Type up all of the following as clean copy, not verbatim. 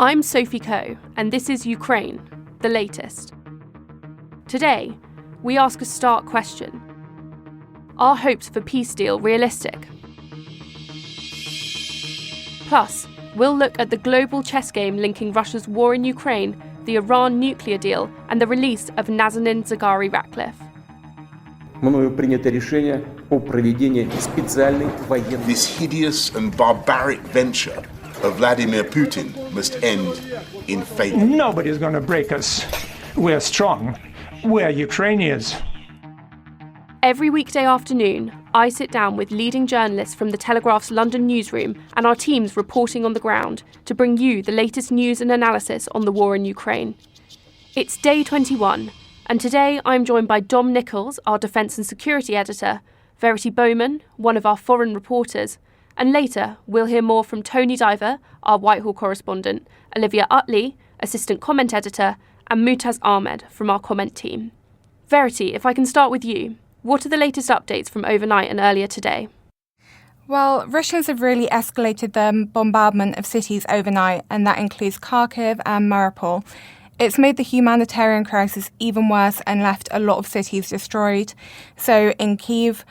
I'm Sophie Coe, and this is Ukraine, the latest. Today, we ask a stark question. Are hopes for peace deal realistic? Plus, we'll look at the global chess game linking Russia's war in Ukraine, the Iran nuclear deal, and the release of Nazanin Zaghari-Ratcliffe. This hideous and barbaric venture of Vladimir Putin must end in failure. Nobody's going to break us. We're strong. We're Ukrainians. Every weekday afternoon, I sit down with leading journalists from the Telegraph's London newsroom and our teams reporting on the ground to bring you the latest news and analysis on the war in Ukraine. It's day 21, and today I'm joined by Dom Nichols, our Defence and Security Editor, Verity Bowman, one of our foreign reporters, and later we'll hear more from Tony Diver, our Whitehall correspondent, Olivia Utley, Assistant Comment Editor, and Mutaz Ahmed from our comment team. Verity, if I can start with you, what are the latest updates from overnight and earlier today? Well, Russians have really escalated the bombardment of cities overnight, and that includes Kharkiv and Mariupol. It's made the humanitarian crisis even worse and left a lot of cities destroyed. So in Kiev,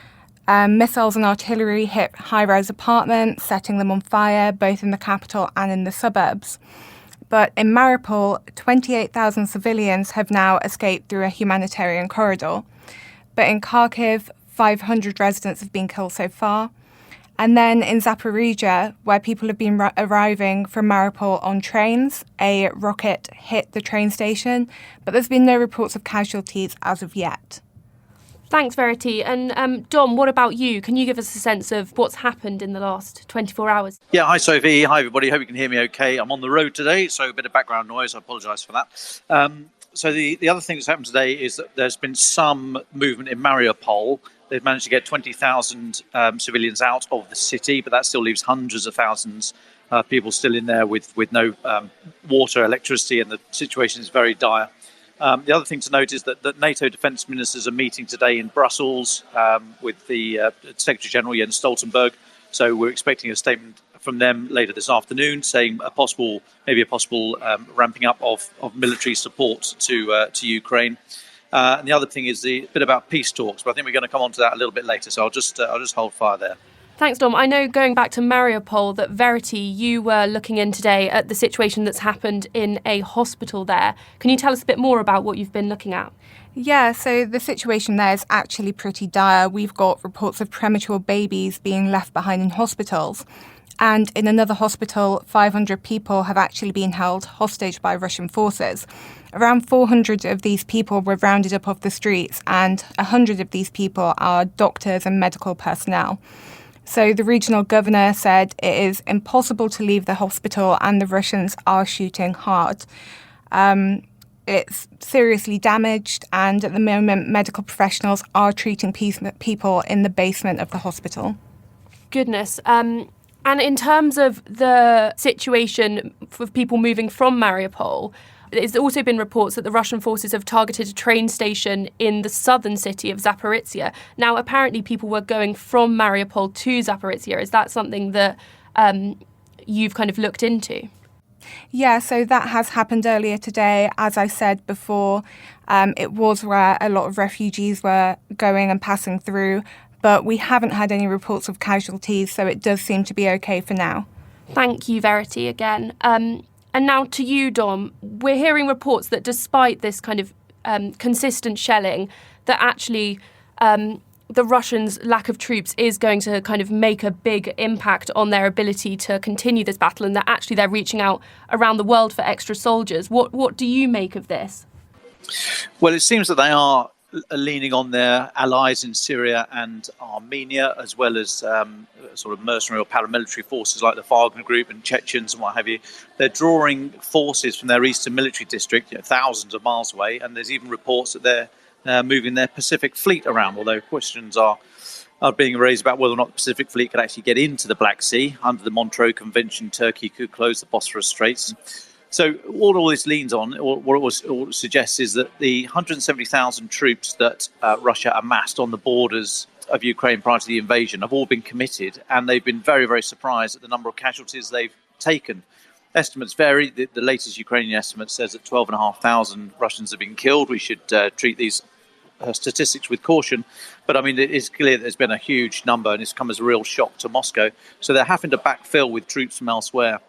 missiles and artillery hit high-rise apartments, setting them on fire, both in the capital and in the suburbs. But in Mariupol, 28,000 civilians have now escaped through a humanitarian corridor. But in Kharkiv, 500 residents have been killed so far. And then in Zaporizhia, where people have been arriving from Mariupol on trains, a rocket hit the train station, but there's been no reports of casualties as of yet. Thanks, Verity. And Dom, what about you? Can you give us a sense of what's happened in the last 24 hours? Yeah, hi Sophie, hi everybody. Hope you can hear me okay. I'm on the road today, so a bit of background noise. I apologise for that. So the other thing that's happened today is that there's been some movement in Mariupol. They've managed to get 20,000 civilians out of the city, but that still leaves hundreds of thousands of people still in there with no water, electricity, and the situation is very dire. The other thing to note is that NATO defence ministers are meeting today in Brussels with the Secretary General Jens Stoltenberg. So we're expecting a statement from them later this afternoon, saying a possible ramping up of military support to Ukraine. And the other thing is the bit about peace talks, but I think we're going to come on to that a little bit later. So I'll just hold fire there. Thanks, Dom. I know, going back to Mariupol, that Verity, you were looking in today at the situation that's happened in a hospital there. Can you tell us a bit more about what you've been looking at? Yeah, so the situation there is actually pretty dire. We've got reports of premature babies being left behind in hospitals. And in another hospital, 500 people have actually been held hostage by Russian forces. Around 400 of these people were rounded up off the streets, and 100 of these people are doctors and medical personnel. So the regional governor said it is impossible to leave the hospital and the Russians are shooting hard. It's seriously damaged, and at the moment medical professionals are treating people in the basement of the hospital. Goodness. And in terms of the situation for people moving from Mariupol, there's also been reports that the Russian forces have targeted a train station in the southern city of Zaporizhia. Now, apparently people were going from Mariupol to Zaporizhia. Is that something that you've kind of looked into? Yeah, so that has happened earlier today. As I said before, it was where a lot of refugees were going and passing through, but we haven't had any reports of casualties, so it does seem to be okay for now. Thank you, Verity, again. And now to you, Dom. We're hearing reports that despite this kind of consistent shelling, that actually the Russians' lack of troops is going to kind of make a big impact on their ability to continue this battle, and that actually they're reaching out around the world for extra soldiers. What do you make of this? Well, it seems that they are leaning on their allies in Syria and Armenia, as well as sort of mercenary or paramilitary forces like the Wagner Group and Chechens and what have you. They're drawing forces from their eastern military district, thousands of miles away, and there's even reports that they're moving their Pacific Fleet around, although questions are being raised about whether or not the Pacific Fleet could actually get into the Black Sea. Under the Montreux Convention, Turkey could close the Bosphorus Straits. So what all this leans on, or what it suggests, is that the 170,000 troops that Russia amassed on the borders of Ukraine prior to the invasion have all been committed, and they've been very, very surprised at the number of casualties they've taken. Estimates vary. The latest Ukrainian estimate says that 12,500 Russians have been killed. We should treat these statistics with caution. But I mean, it is clear that there's been a huge number, and it's come as a real shock to Moscow. So they're having to backfill with troops from elsewhere.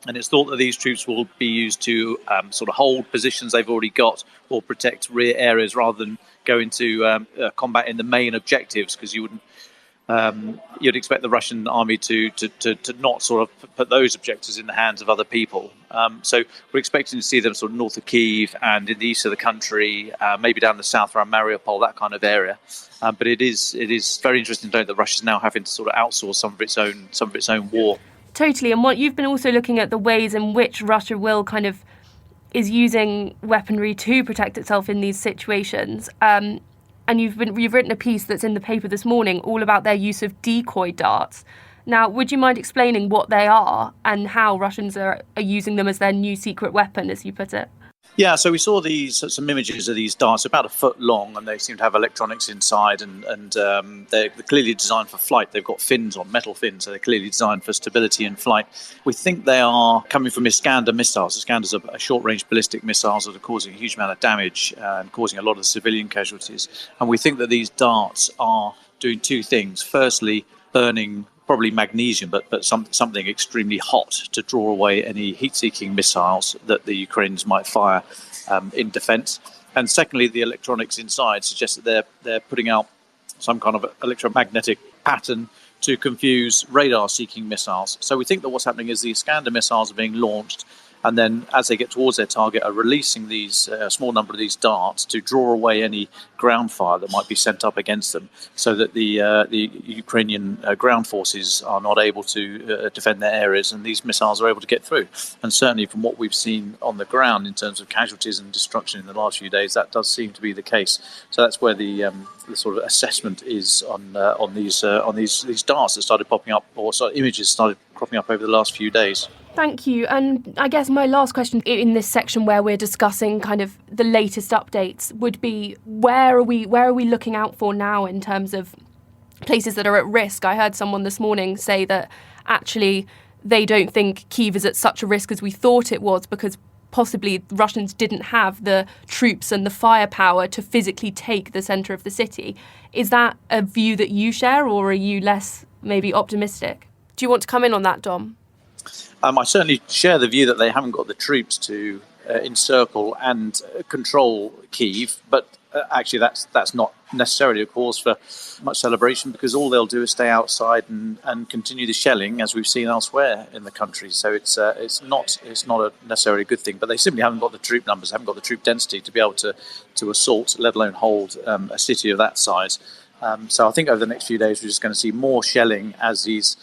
And it's thought that these troops will be used to sort of hold positions they've already got or protect rear areas rather than go into combat in the main objectives, because you'd expect the Russian army to not sort of put those objectives in the hands of other people. So we're expecting to see them sort of north of Kiev and in the east of the country, maybe down the south around Mariupol, that kind of area. But it is very interesting to note that Russia's now having to sort of outsource some of its own war. Totally. And what you've been also looking at the ways in which Russia is using weaponry to protect itself in these situations. And you've written a piece that's in the paper this morning all about their use of decoy darts. Now, would you mind explaining what they are and how Russians are using them as their new secret weapon, as you put it? Yeah, so we saw some images of these darts about a foot long, and they seem to have electronics inside, and they're clearly designed for flight. They've got fins on, metal fins, so they're clearly designed for stability in flight. We think they are coming from Iskander missiles. Iskanders are short-range ballistic missiles that are causing a huge amount of damage and causing a lot of civilian casualties. And we think that these darts are doing two things. Firstly, burning probably magnesium, but something extremely hot to draw away any heat-seeking missiles that the Ukrainians might fire in defence. And secondly, the electronics inside suggest that they're putting out some kind of electromagnetic pattern to confuse radar-seeking missiles. So we think that what's happening is the Iskander missiles are being launched, and then as they get towards their target are releasing these a small number of these darts to draw away any ground fire that might be sent up against them, so that the Ukrainian ground forces are not able to defend their areas, and these missiles are able to get through. And certainly from what we've seen on the ground in terms of casualties and destruction in the last few days, that does seem to be the case. So that's where the sort of assessment is on these darts that started popping up, or images started cropping up over the last few days. Thank you. And I guess my last question in this section where we're discussing kind of the latest updates would be, where are we looking out for now in terms of places that are at risk? I heard someone this morning say that actually they don't think Kiev is at such a risk as we thought it was, because possibly Russians didn't have the troops and the firepower to physically take the centre of the city. Is that a view that you share, or are you less maybe optimistic? Do you want to come in on that, Dom? I certainly share the view that they haven't got the troops to encircle and control Kiev, but actually that's not necessarily a cause for much celebration, because all they'll do is stay outside and continue the shelling as we've seen elsewhere in the country. So it's not necessarily a good thing, but they simply haven't got the troop numbers, haven't got the troop density to be able to assault, let alone hold a city of that size. So I think over the next few days we're just going to see more shelling as these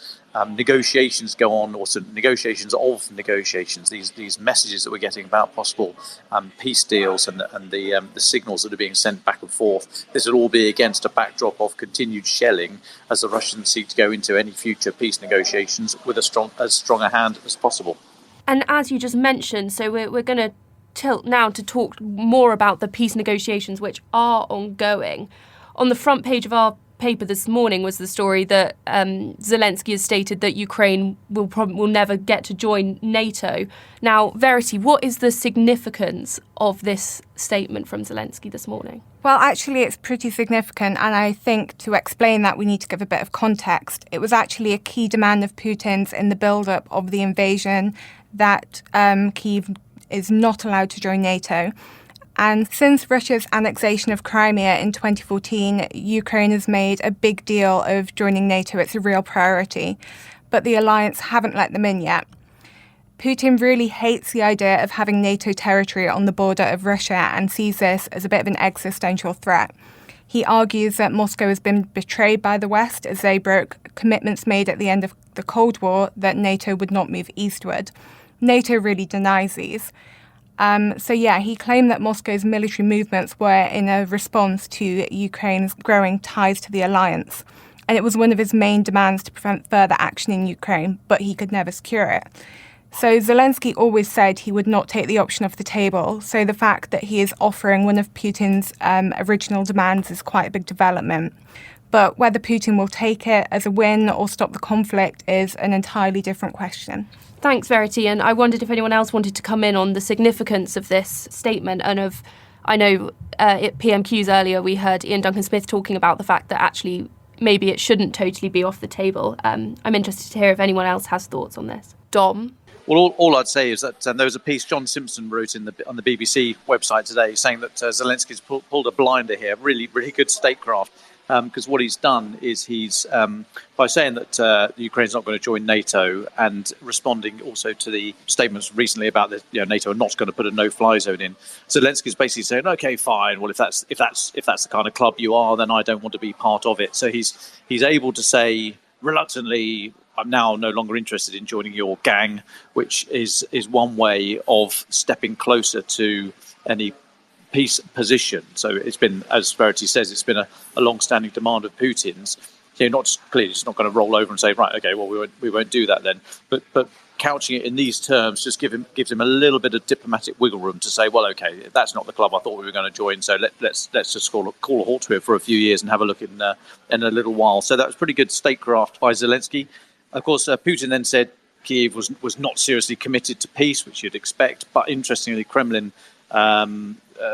negotiations go on, or negotiations of negotiations. These messages that we're getting about possible peace deals and the signals that are being sent back and forth. This would all be against a backdrop of continued shelling as the Russians seek to go into any future peace negotiations with as strong a hand as possible. And as you just mentioned, so we're going to tilt now to talk more about the peace negotiations which are ongoing. On the front page of our paper this morning was the story that Zelensky has stated that Ukraine will never get to join NATO. Now, Verity, what is the significance of this statement from Zelensky this morning? Well, actually, it's pretty significant, and I think to explain that we need to give a bit of context. It was actually a key demand of Putin's in the build-up of the invasion that Kiev is not allowed to join NATO. And since Russia's annexation of Crimea in 2014, Ukraine has made a big deal of joining NATO. It's a real priority. But the alliance haven't let them in yet. Putin really hates the idea of having NATO territory on the border of Russia and sees this as a bit of an existential threat. He argues that Moscow has been betrayed by the West as they broke commitments made at the end of the Cold War that NATO would not move eastward. NATO really denies these. He claimed that Moscow's military movements were in a response to Ukraine's growing ties to the alliance. And it was one of his main demands to prevent further action in Ukraine, but he could never secure it. So Zelensky always said he would not take the option off the table. So the fact that he is offering one of Putin's original demands is quite a big development. But whether Putin will take it as a win or stop the conflict is an entirely different question. Thanks, Verity. And I wondered if anyone else wanted to come in on the significance of this statement and of, I know at PMQs earlier we heard Ian Duncan-Smith talking about the fact that actually maybe it shouldn't totally be off the table. I'm interested to hear if anyone else has thoughts on this. Dom? Well, all I'd say is that there was a piece John Simpson wrote on the BBC website today saying that Zelensky's pulled a blinder here, really, really good statecraft, because what he's done is he's, by saying that Ukraine's not going to join NATO and responding also to the statements recently about that NATO are not going to put a no-fly zone in, Zelensky's basically saying, OK, fine, well, if that's the kind of club you are, then I don't want to be part of it. So he's able to say reluctantly, I'm now no longer interested in joining your gang, which is one way of stepping closer to any peace position. So it's been, as Verity says, it's been a long-standing demand of Putin's. Clearly, it's not going to roll over and say, right, okay, well, we won't do that then. But couching it in these terms just gives him a little bit of diplomatic wiggle room to say, well, okay, that's not the club I thought we were going to join. So let's just call a halt to it for a few years and have a look in a little while. So that was pretty good statecraft by Zelensky. Of course, Putin then said Kiev was not seriously committed to peace, which you'd expect. But interestingly, Kremlin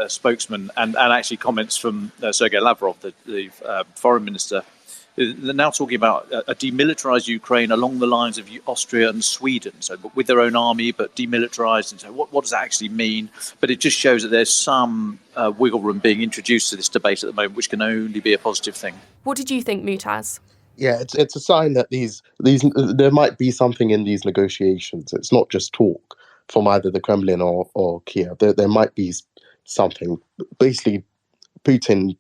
spokesman and actually comments from Sergei Lavrov, the foreign minister, they're now talking about a demilitarized Ukraine along the lines of Austria and Sweden, so with their own army, but demilitarized. And so what does that actually mean? But it just shows that there's some wiggle room being introduced to this debate at the moment, which can only be a positive thing. What did you think, Mutaz? Yeah, it's a sign that these there might be something in these negotiations. It's not just talk from either the Kremlin or Kiev. There might be something. Basically, Putin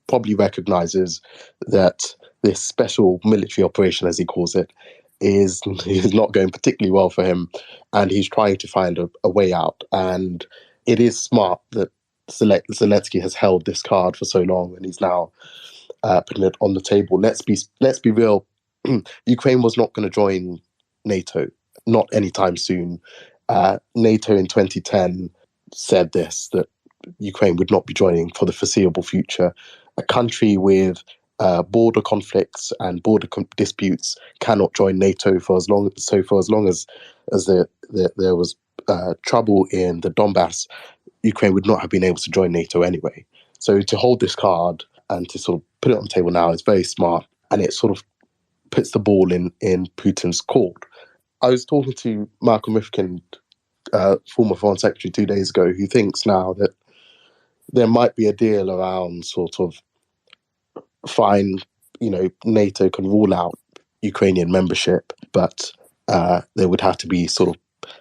probably recognizes that this special military operation, as he calls it, is not going particularly well for him, and he's trying to find a way out. And it is smart that Zelensky has held this card for so long, and he's now putting it on the table. Let's be real. Ukraine was not going to join NATO, not anytime soon. NATO in 2010 said that Ukraine would not be joining for the foreseeable future. A country with border conflicts and border disputes cannot join NATO for as long as there was trouble in the Donbass. Ukraine would not have been able to join NATO anyway. So to hold this card and to sort of put it on the table now is very smart, and it sort of puts the ball in Putin's court. I was talking to Malcolm Rifkind, former Foreign Secretary, 2 days ago, who thinks now that there might be a deal around sort of fine, NATO can rule out Ukrainian membership, but there would have to be sort of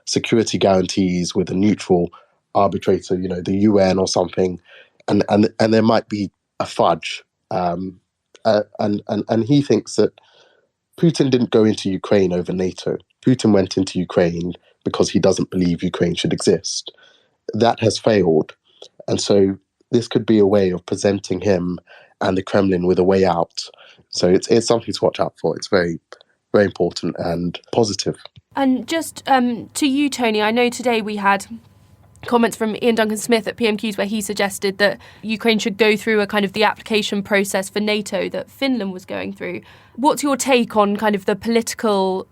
security guarantees with a neutral arbitrator, the UN or something, and there might be a fudge. And he thinks that Putin didn't go into Ukraine over NATO. Putin went into Ukraine because he doesn't believe Ukraine should exist. That has failed. And so this could be a way of presenting him and the Kremlin with a way out. So it's something to watch out for. It's very, very important and positive. And just to you, Tony, I know today we had comments from Ian Duncan-Smith at PMQs where he suggested that Ukraine should go through a kind of the application process for NATO that Finland was going through. What's your take on kind of the political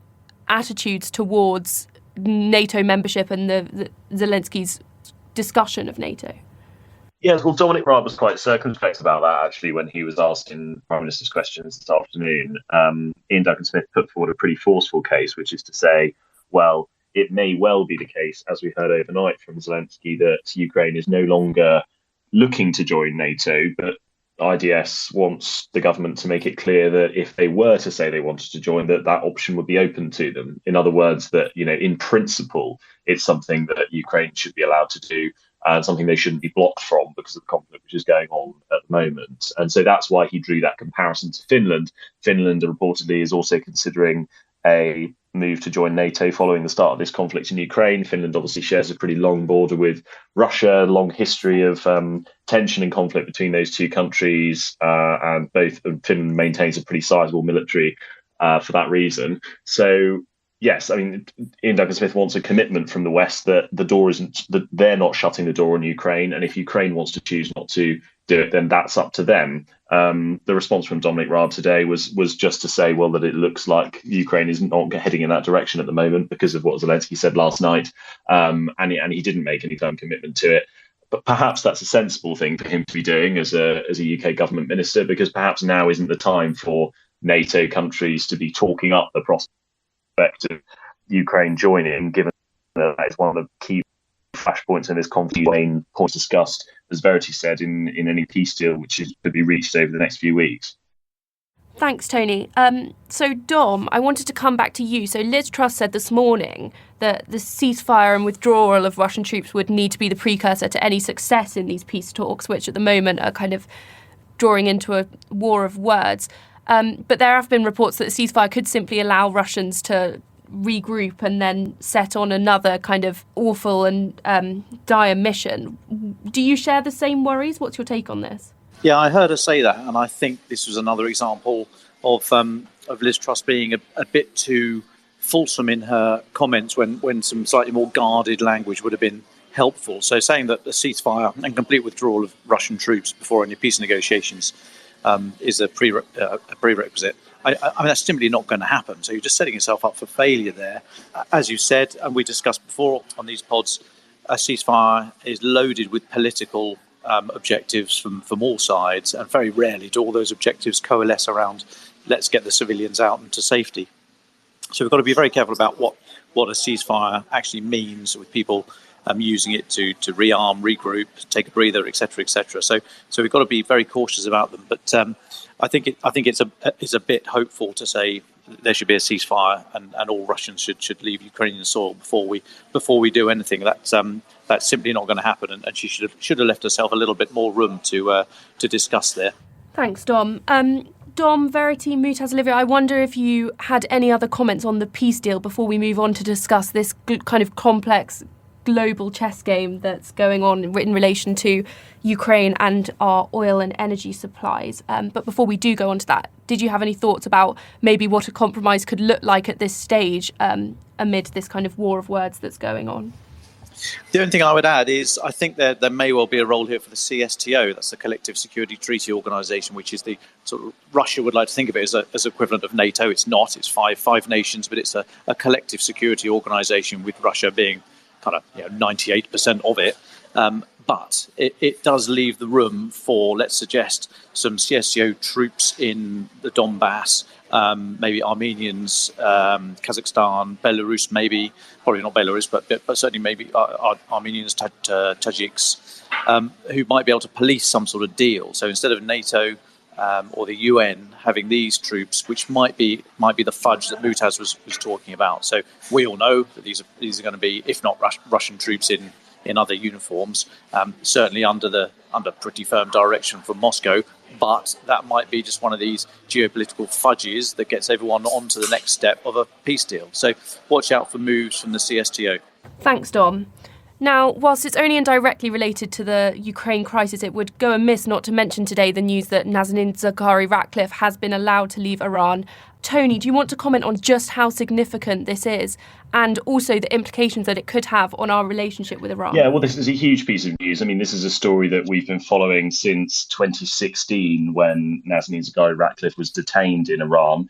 attitudes towards NATO membership and the Zelensky's discussion of NATO? Yes, well, Dominic Raab was quite circumspect about that, actually, when he was asking Prime Minister's questions this afternoon. Ian Duncan-Smith put forward a pretty forceful case, which is to say, well, it may well be the case, as we heard overnight from Zelensky, that Ukraine is no longer looking to join NATO, but IDS wants the government to make it clear that if they were to say they wanted to join, that option would be open to them. In other words, that, in principle, it's something that Ukraine should be allowed to do and something they shouldn't be blocked from because of the conflict which is going on at the moment. And so that's why he drew that comparison to Finland. Finland reportedly is also considering a move to join NATO following the start of this conflict in Ukraine. Finland obviously shares a pretty long border with Russia, a long history of tension and conflict between those two countries, and Finland maintains a pretty sizable military for that reason. So, yes, I mean, Ian Duncan-Smith wants a commitment from the West that the door isn't, that they're not shutting the door on Ukraine. And if Ukraine wants to choose not to do it, then that's up to them. The response from Dominic Raab today was just to say, well, that it looks like Ukraine is not heading in that direction at the moment because of what Zelensky said last night. And he didn't make any firm commitment to it. But perhaps that's a sensible thing for him to be doing as a UK government minister, because perhaps now isn't the time for NATO countries to be talking up the prospect of Ukraine joining, given that is one of the key flashpoints in this conflict. Main points discussed, as Verity said, in any peace deal which is to be reached over the next few weeks. Thanks, Tony. So, Dom, I wanted to come back to you. So Liz Truss said this morning that the ceasefire and withdrawal of Russian troops would need to be the precursor to any success in these peace talks, which at the moment are kind of drawing into a war of words. But there have been reports that the ceasefire could simply allow Russians to regroup and then set on another kind of awful and dire mission. Do you share the same worries? What's your take on this? Yeah, I heard her say that, and I think this was another example of Liz Truss being a bit too fulsome in her comments when some slightly more guarded language would have been helpful. So saying that a ceasefire and complete withdrawal of Russian troops before any peace negotiations is a prerequisite. I mean, that's simply not going to happen. So you're just setting yourself up for failure there. As you said, and we discussed before on these pods, a ceasefire is loaded with political objectives from all sides, and very rarely do all those objectives coalesce around let's get the civilians out and to safety. So we've got to be very careful about what a ceasefire actually means, with people using it to rearm, regroup, take a breather, etc., etc. So we've got to be very cautious about them. But I think it's a bit hopeful to say there should be a ceasefire and all Russians should leave Ukrainian soil before we do anything. That's simply not going to happen, and she should have left herself a little bit more room to discuss there. Thanks, Dom. Dom, Verity, Mutaz, Olivia, I wonder if you had any other comments on the peace deal before we move on to discuss this kind of complex global chess game that's going on in relation to Ukraine and our oil and energy supplies. But before we do go on to that, did you have any thoughts about maybe what a compromise could look like at this stage amid this kind of war of words that's going on? The only thing I would add is I think there may well be a role here for the CSTO. That's the Collective Security Treaty Organisation, which is the sort of Russia would like to think of it as equivalent of NATO. It's not. It's five nations, but it's a collective security organisation, with Russia being kind of 98% of it. But it does leave the room for, let's suggest, some CSTO troops in the Donbass, maybe Armenians, Kazakhstan, Belarus, maybe, probably not Belarus, but certainly maybe Armenians, Tajiks, who might be able to police some sort of deal. So instead of NATO or the UN having these troops, which might be the fudge that Mutaz was talking about. So we all know that these are going to be, if not Russian troops in other uniforms, certainly under pretty firm direction from Moscow. But that might be just one of these geopolitical fudges that gets everyone on to the next step of a peace deal. So watch out for moves from the CSTO. Thanks, Dom. Now, whilst it's only indirectly related to the Ukraine crisis, it would go amiss not to mention today the news that Nazanin Zaghari-Ratcliffe has been allowed to leave Iran. Tony, do you want to comment on just how significant this is, and also the implications that it could have on our relationship with Iran? Yeah, well, this is a huge piece of news. I mean, this is a story that we've been following since 2016, when Nazanin Zaghari-Ratcliffe was detained in Iran.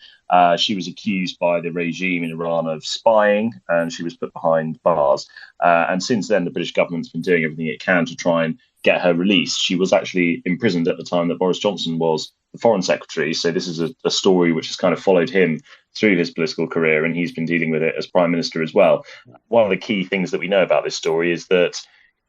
She was accused by the regime in Iran of spying, and she was put behind bars. And since then, the British government's been doing everything it can to try and get her released. She was actually imprisoned at the time that Boris Johnson was the Foreign Secretary. So this is a story which has kind of followed him through his political career, and he's been dealing with it as Prime Minister as well. One of the key things that we know about this story is that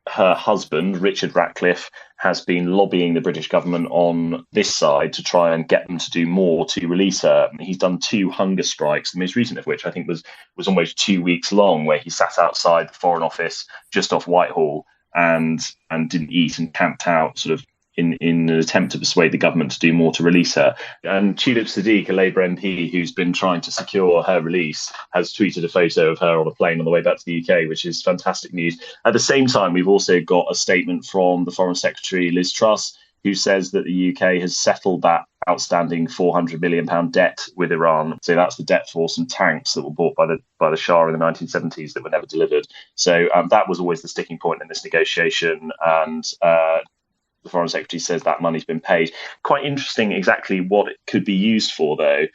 her husband, Richard Ratcliffe, has been lobbying the British government on this side to try and get them to do more to release her. He's done 2 hunger strikes, the most recent of which I think was almost 2 weeks long, where he sat outside the Foreign Office just off Whitehall and didn't eat and camped out sort of in an attempt to persuade the government to do more to release her. And Tulip Siddiq, a Labour MP who's been trying to secure her release, has tweeted a photo of her on a plane on the way back to the UK, which is fantastic news. At the same time, we've also got a statement from the Foreign Secretary, Liz Truss, who says that the UK has settled that outstanding £400 million debt with Iran. So that's the debt for some tanks that were bought by the Shah in the 1970s that were never delivered. So that was always the sticking point in this negotiation. And the Foreign Secretary says that money's been paid. Quite interesting exactly what it could be used for, though,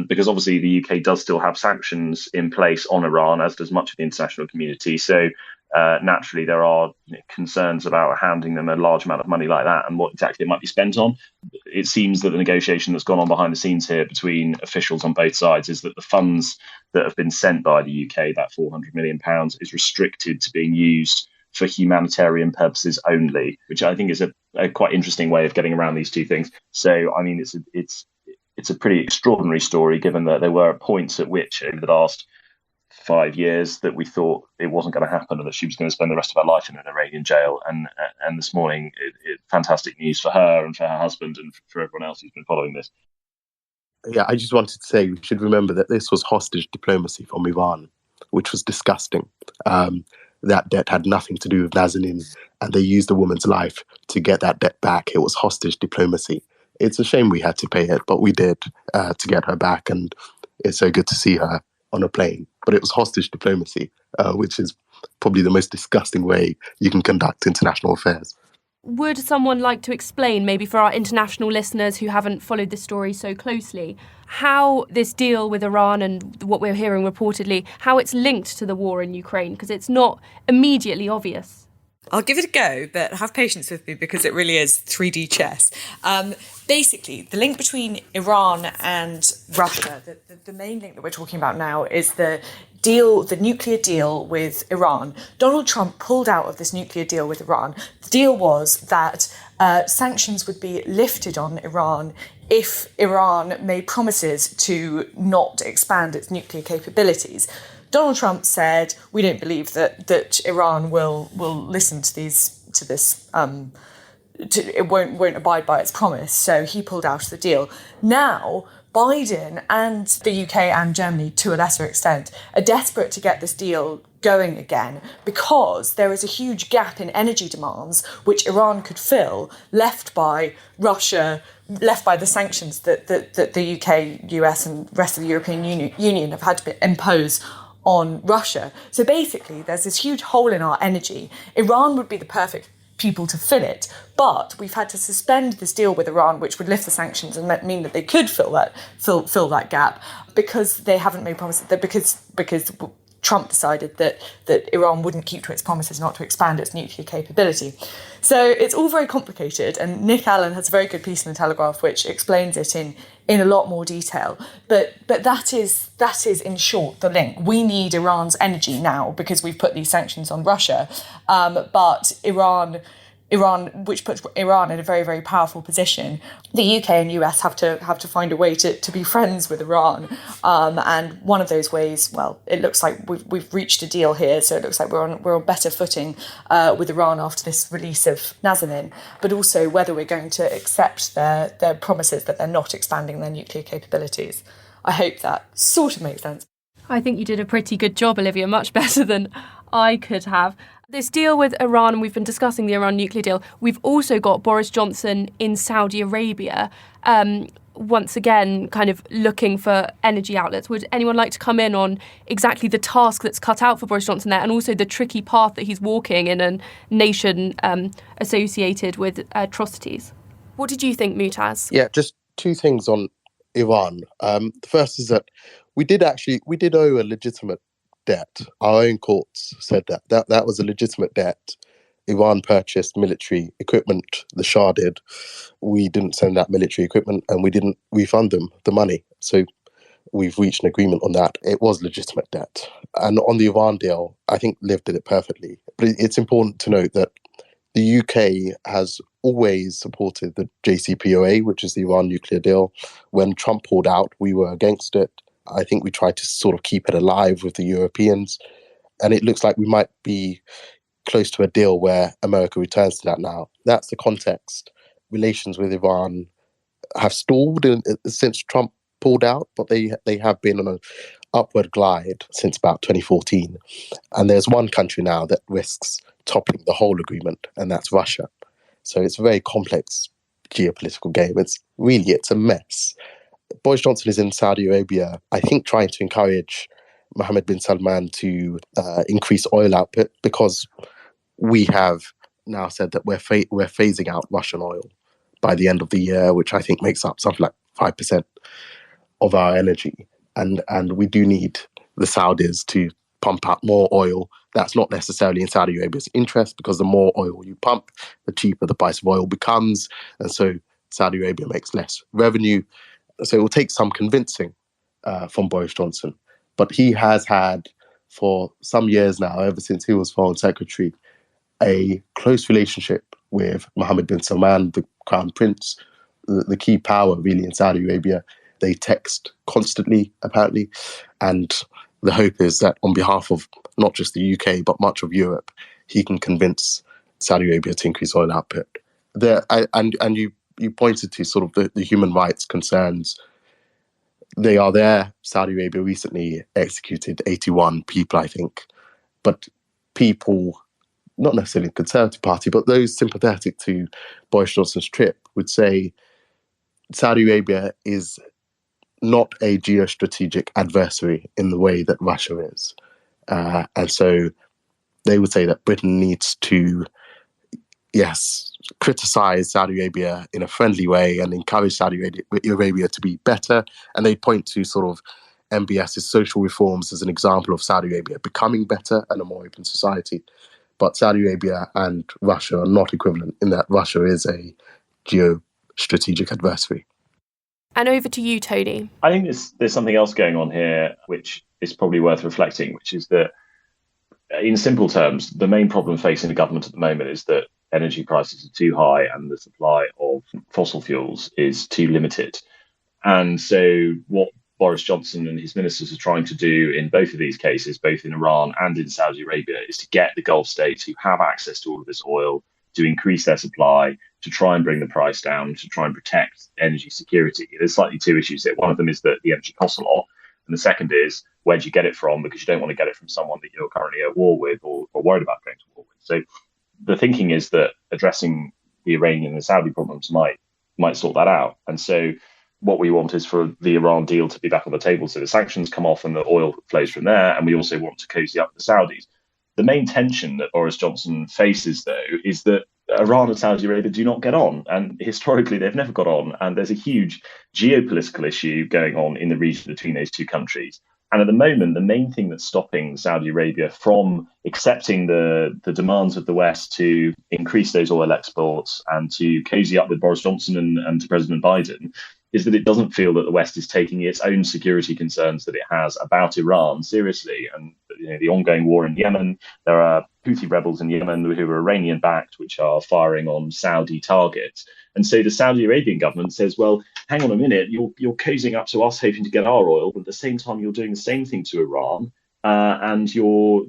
because obviously the UK does still have sanctions in place on Iran, as does much of the international community. So naturally, there are concerns about handing them a large amount of money like that and what exactly it might be spent on. It seems that the negotiation that's gone on behind the scenes here between officials on both sides is that the funds that have been sent by the UK, that £400 million, is restricted to being used for humanitarian purposes only, which I think is a quite interesting way of getting around these two things. So, I mean, it's a pretty extraordinary story, given that there were points at which over the last 5 years that we thought it wasn't going to happen and that she was going to spend the rest of her life in an Iranian jail. And this morning, fantastic news for her and for her husband and for everyone else who's been following this. Yeah, I just wanted to say we should remember that this was hostage diplomacy from Iran, which was disgusting. That debt had nothing to do with Nazanin, and they used a woman's life to get that debt back. It was hostage diplomacy. It's a shame we had to pay it, but we did to get her back, and it's so good to see her on a plane. But it was hostage diplomacy, which is probably the most disgusting way you can conduct international affairs. Would someone like to explain, maybe for our international listeners who haven't followed this story so closely, how this deal with Iran and what we're hearing reportedly, how it's linked to the war in Ukraine? Because it's not immediately obvious. I'll give it a go, but have patience with me because it really is 3D chess. Basically, the link between Iran and Russia, the main link that we're talking about now is the nuclear deal with Iran. Donald Trump pulled out of this nuclear deal with Iran. The deal was that sanctions would be lifted on Iran if Iran made promises to not expand its nuclear capabilities. Donald Trump said, "We don't believe that Iran will listen to this. It won't abide by its promise." So he pulled out of the deal. Now, Biden and the UK and Germany, to a lesser extent, are desperate to get this deal going again because there is a huge gap in energy demands which Iran could fill, left by Russia, left by the sanctions that the UK, US and rest of the European Union have had to impose on Russia. So basically, there's this huge hole in our energy. Iran would be the perfect people to fill it, but we've had to suspend this deal with Iran, which would lift the sanctions and mean that they could fill that gap because they haven't made promises. Because Trump decided that Iran wouldn't keep to its promises not to expand its nuclear capability. So it's all very complicated, and Nick Allen has a very good piece in the Telegraph which explains it in a lot more detail. But that is in short the link. We need Iran's energy now because we've put these sanctions on Russia, but Iran, which puts Iran in a very, very powerful position. The UK and US have to find a way to be friends with Iran, and one of those ways, well, it looks like we've reached a deal here, so it looks like we're on better footing with Iran after this release of Nazanin, but also whether we're going to accept their promises that they're not expanding their nuclear capabilities. I hope that sort of makes sense. I think you did a pretty good job, Olivia, much better than I could have. This deal with Iran, and we've been discussing the Iran nuclear deal, we've also got Boris Johnson in Saudi Arabia, once again kind of looking for energy outlets. Would anyone like to come in on exactly the task that's cut out for Boris Johnson there and also the tricky path that he's walking in a nation associated with atrocities? What did you think, Mutaz? Yeah, just two things on Iran. The first is that we did owe a legitimate debt. Our own courts said that was a legitimate debt. Iran purchased military equipment, the Shah did. We didn't send that military equipment and we didn't refund them the money. So we've reached an agreement on that. It was legitimate debt. And on the Iran deal, I think Liv did it perfectly. But it's important to note that the UK has always supported the JCPOA, which is the Iran nuclear deal. When Trump pulled out, we were against it. I think we tried to sort of keep it alive with the Europeans. And it looks like we might be close to a deal where America returns to that now. That's the context. Relations with Iran have stalled since Trump pulled out, but they have been on an upward glide since about 2014. And there's one country now that risks toppling the whole agreement, and that's Russia. So it's a very complex geopolitical game. It's a mess. Boris Johnson is in Saudi Arabia, I think, trying to encourage Mohammed bin Salman to increase oil output, because we have now said that we're phasing out Russian oil by the end of the year, which I think makes up something like 5% of our energy. And we do need the Saudis to pump out more oil. That's not necessarily in Saudi Arabia's interest, because the more oil you pump, the cheaper the price of oil becomes. And so Saudi Arabia makes less revenue. So it will take some convincing from Boris Johnson. But he has had, for some years now, ever since he was Foreign Secretary, a close relationship with Mohammed bin Salman, the Crown Prince, the key power really in Saudi Arabia. They text constantly, apparently. And the hope is that on behalf of not just the UK, but much of Europe, he can convince Saudi Arabia to increase oil output. You pointed to sort of the human rights concerns. They are there. Saudi Arabia recently executed 81 people, I think. But people, not necessarily the Conservative Party, but those sympathetic to Boris Johnson's trip would say Saudi Arabia is not a geostrategic adversary in the way that Russia is. And so they would say that Britain needs to, criticize Saudi Arabia in a friendly way and encourage Saudi Arabia to be better. And they point to sort of MBS's social reforms as an example of Saudi Arabia becoming better and a more open society. But Saudi Arabia and Russia are not equivalent in that Russia is a geostrategic adversary. And over to you, Tony. I think there's something else going on here which is probably worth reflecting, which is that, in simple terms, the main problem facing the government at the moment is that energy prices are too high and the supply of fossil fuels is too limited. And so what Boris Johnson and his ministers are trying to do in both of these cases, both in Iran and in Saudi Arabia, is to get the Gulf states who have access to all of this oil to increase their supply, to try and bring the price down, to try and protect energy security. There's slightly two issues here. One of them is that the energy costs a lot. And the second is, where do you get it from? Because you don't want to get it from someone that you're currently at war with or worried about going to war with. So the thinking is that addressing the Iranian and Saudi problems might sort that out. And so what we want is for the Iran deal to be back on the table, so the sanctions come off and the oil flows from there. And we also want to cozy up the Saudis. The main tension that Boris Johnson faces, though, is that Iran and Saudi Arabia do not get on. And historically, they've never got on. And there's a huge geopolitical issue going on in the region between those two countries. And at the moment, the main thing that's stopping Saudi Arabia from accepting the demands of the West to increase those oil exports and to cozy up with Boris Johnson and to President Biden is that it doesn't feel that the West is taking its own security concerns that it has about Iran seriously. And the ongoing war in Yemen, there are Houthi rebels in Yemen who are Iranian-backed, which are firing on Saudi targets. And so the Saudi Arabian government says, well, hang on a minute, you're cozying up to us hoping to get our oil, but at the same time you're doing the same thing to Iran, and you're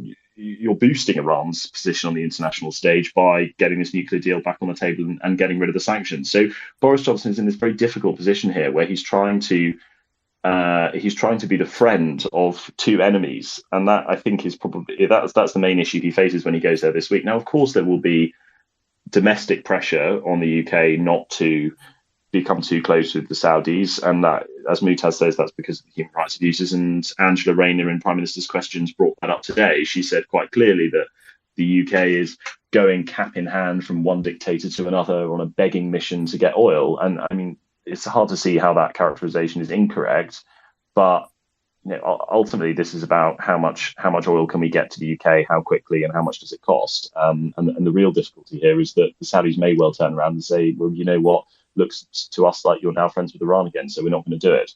boosting Iran's position on the international stage by getting this nuclear deal back on the table and getting rid of the sanctions. So Boris Johnson is in this very difficult position here, where he's trying to be the friend of two enemies, and that I think is probably that's the main issue he faces when he goes there this week. Now, of course, there will be domestic pressure on the UK not to become too close with the Saudis, and that, as Mutaz says, that's because of the human rights abuses. And Angela Rayner in Prime Minister's Questions brought that up today. She said quite clearly that the UK is going cap in hand from one dictator to another on a begging mission to get oil. And I mean, it's hard to see how that characterization is incorrect, but ultimately this is about how much oil can we get to the UK, how quickly, and how much does it cost. And the real difficulty here is that the Saudis may well turn around and say, well, you know what, looks to us like you're now friends with Iran again, so we're not going to do it.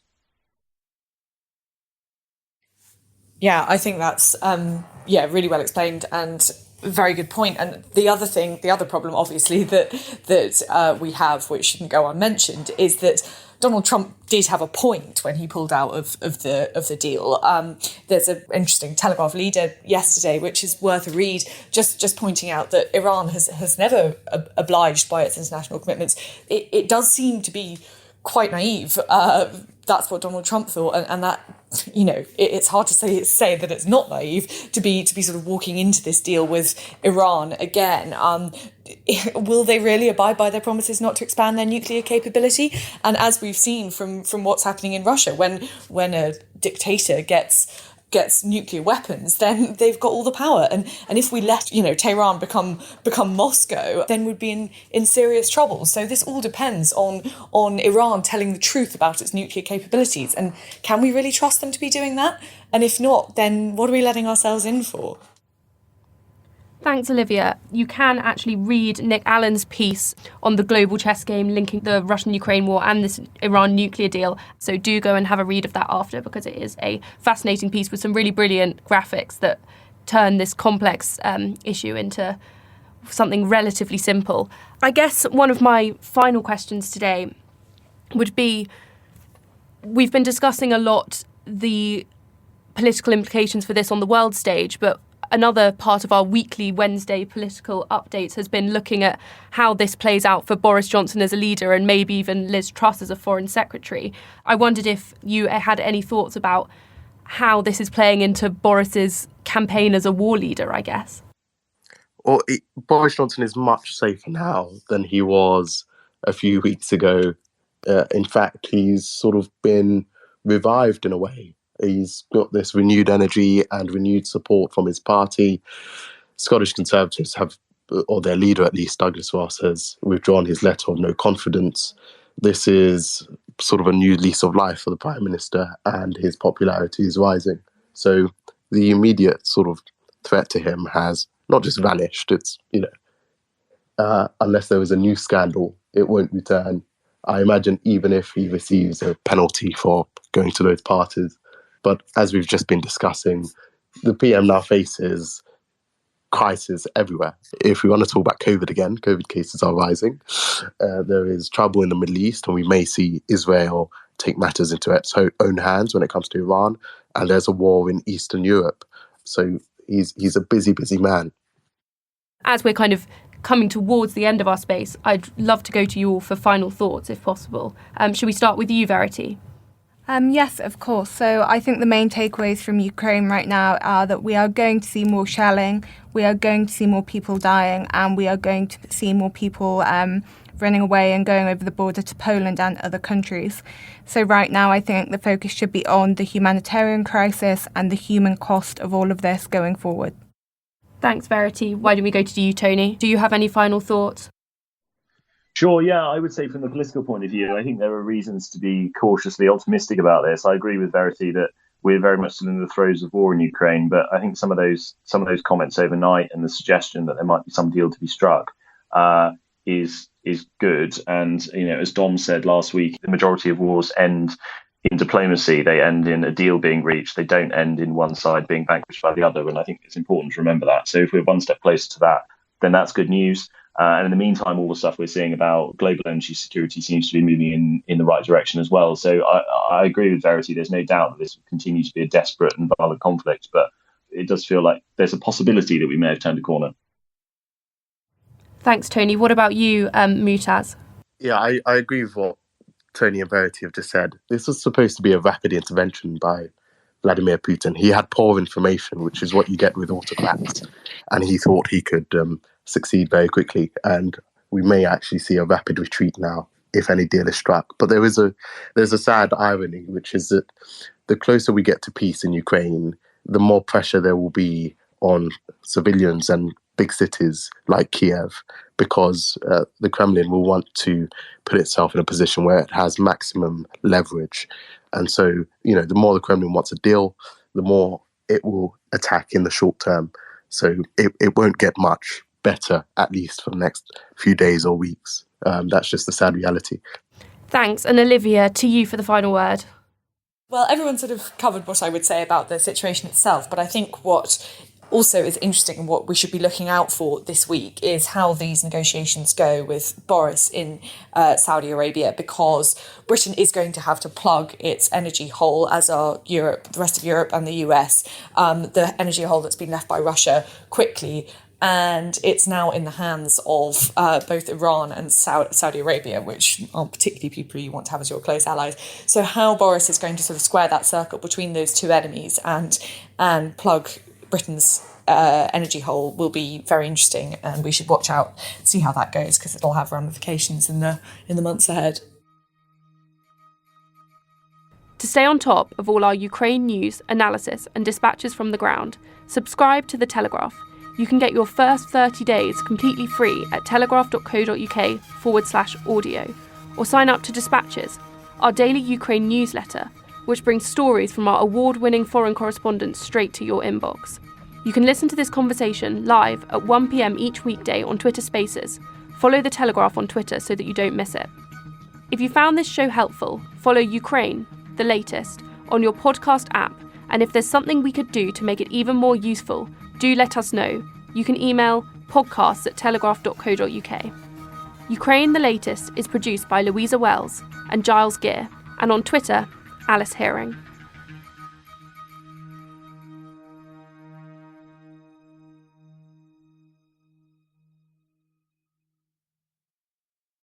Yeah, I think that's really well explained and very good point. And the other problem, obviously, that we have, which shouldn't go unmentioned, is that Donald Trump did have a point when he pulled out of the deal. There's an interesting Telegraph leader yesterday, which is worth a read, just pointing out that Iran has never obliged by its international commitments. It does seem to be quite naive that's what Donald Trump thought, and that, it's hard to say that it's not naive to be sort of walking into this deal with Iran again. Will they really abide by their promises not to expand their nuclear capability? And as we've seen from what's happening in Russia, when a dictator gets nuclear weapons, then they've got all the power. And if we let, Tehran become Moscow, then we'd be in serious trouble. So this all depends on Iran telling the truth about its nuclear capabilities. And can we really trust them to be doing that? And if not, then what are we letting ourselves in for? Thanks, Olivia. You can actually read Nick Allen's piece on the global chess game linking the Russian-Ukraine war and this Iran nuclear deal. So do go and have a read of that after, because it is a fascinating piece with some really brilliant graphics that turn this complex issue into something relatively simple. I guess one of my final questions today would be, we've been discussing a lot the political implications for this on the world stage, but another part of our weekly Wednesday political updates has been looking at how this plays out for Boris Johnson as a leader and maybe even Liz Truss as a foreign secretary. I wondered if you had any thoughts about how this is playing into Boris's campaign as a war leader, I guess. Well, Boris Johnson is much safer now than he was a few weeks ago. In fact, he's sort of been revived in a way. He's got this renewed energy and renewed support from his party. Scottish Conservatives have, or their leader at least, Douglas Ross, has withdrawn his letter of no confidence. This is sort of a new lease of life for the Prime Minister, and his popularity is rising. So the immediate sort of threat to him has not just vanished. It's, unless there is a new scandal, it won't return. I imagine even if he receives a penalty for going to those parties. But as we've just been discussing, the PM now faces crisis everywhere. If we want to talk about COVID again, COVID cases are rising. There is trouble in the Middle East, and we may see Israel take matters into its own hands when it comes to Iran. And there's a war in Eastern Europe. So he's a busy, busy man. As we're kind of coming towards the end of our space, I'd love to go to you all for final thoughts, if possible. Should we start with you, Verity? Yes, of course. So I think the main takeaways from Ukraine right now are that we are going to see more shelling, we are going to see more people dying, and we are going to see more people running away and going over the border to Poland and other countries. So right now I think the focus should be on the humanitarian crisis and the human cost of all of this going forward. Thanks, Verity. Why don't we go to you, Tony? Do you have any final thoughts? Sure, yeah, I would say from the political point of view, I think there are reasons to be cautiously optimistic about this. I agree with Verity that we're very much still in the throes of war in Ukraine, but I think some of those comments overnight and the suggestion that there might be some deal to be struck is good. And as Dom said last week, the majority of wars end in diplomacy. They end in a deal being reached. They don't end in one side being vanquished by the other. And I think it's important to remember that. So if we're one step closer to that, then that's good news. And in the meantime, all the stuff we're seeing about global energy security seems to be moving in the right direction as well. So I agree with Verity. There's no doubt that this will continue to be a desperate and violent conflict, but it does feel like there's a possibility that we may have turned a corner. Thanks, Tony. What about you, Mutaz? Yeah, I agree with what Tony and Verity have just said. This was supposed to be a rapid intervention by Vladimir Putin. He had poor information, which is what you get with autocrats, and he thought he could succeed very quickly, and we may actually see a rapid retreat now if any deal is struck. But there's a sad irony, which is that the closer we get to peace in Ukraine, the more pressure there will be on civilians and big cities like Kiev, because the Kremlin will want to put itself in a position where it has maximum leverage. And so, the more the Kremlin wants a deal, the more it will attack in the short term. So it won't get much better, at least for the next few days or weeks. That's just the sad reality. Thanks. And Olivia, to you for the final word. Well, everyone sort of covered what I would say about the situation itself, but I think what also is interesting and what we should be looking out for this week is how these negotiations go with Boris in Saudi Arabia, because Britain is going to have to plug its energy hole, as are Europe, the rest of Europe and the US, the energy hole that's been left by Russia quickly. and it's now in the hands of both Iran and Saudi Arabia, which aren't particularly people you want to have as your close allies. So how Boris is going to sort of square that circle between those two enemies and plug Britain's energy hole will be very interesting, and we should watch out, see how that goes, because it'll have ramifications in the months ahead. To stay on top of all our Ukraine news, analysis and dispatches from the ground, subscribe to The Telegraph. You can get your first 30 days completely free at telegraph.co.uk/audio, or sign up to Dispatches, our daily Ukraine newsletter, which brings stories from our award-winning foreign correspondents straight to your inbox. You can listen to this conversation live at 1 p.m. each weekday on Twitter Spaces. Follow The Telegraph on Twitter so that you don't miss it. If you found this show helpful, follow Ukraine, the latest, on your podcast app, and if there's something we could do to make it even more useful, do let us know. You can email podcasts@telegraph.co.uk. Ukraine the Latest is produced by Louisa Wells and Giles Gear, and on Twitter, Alice Hearing.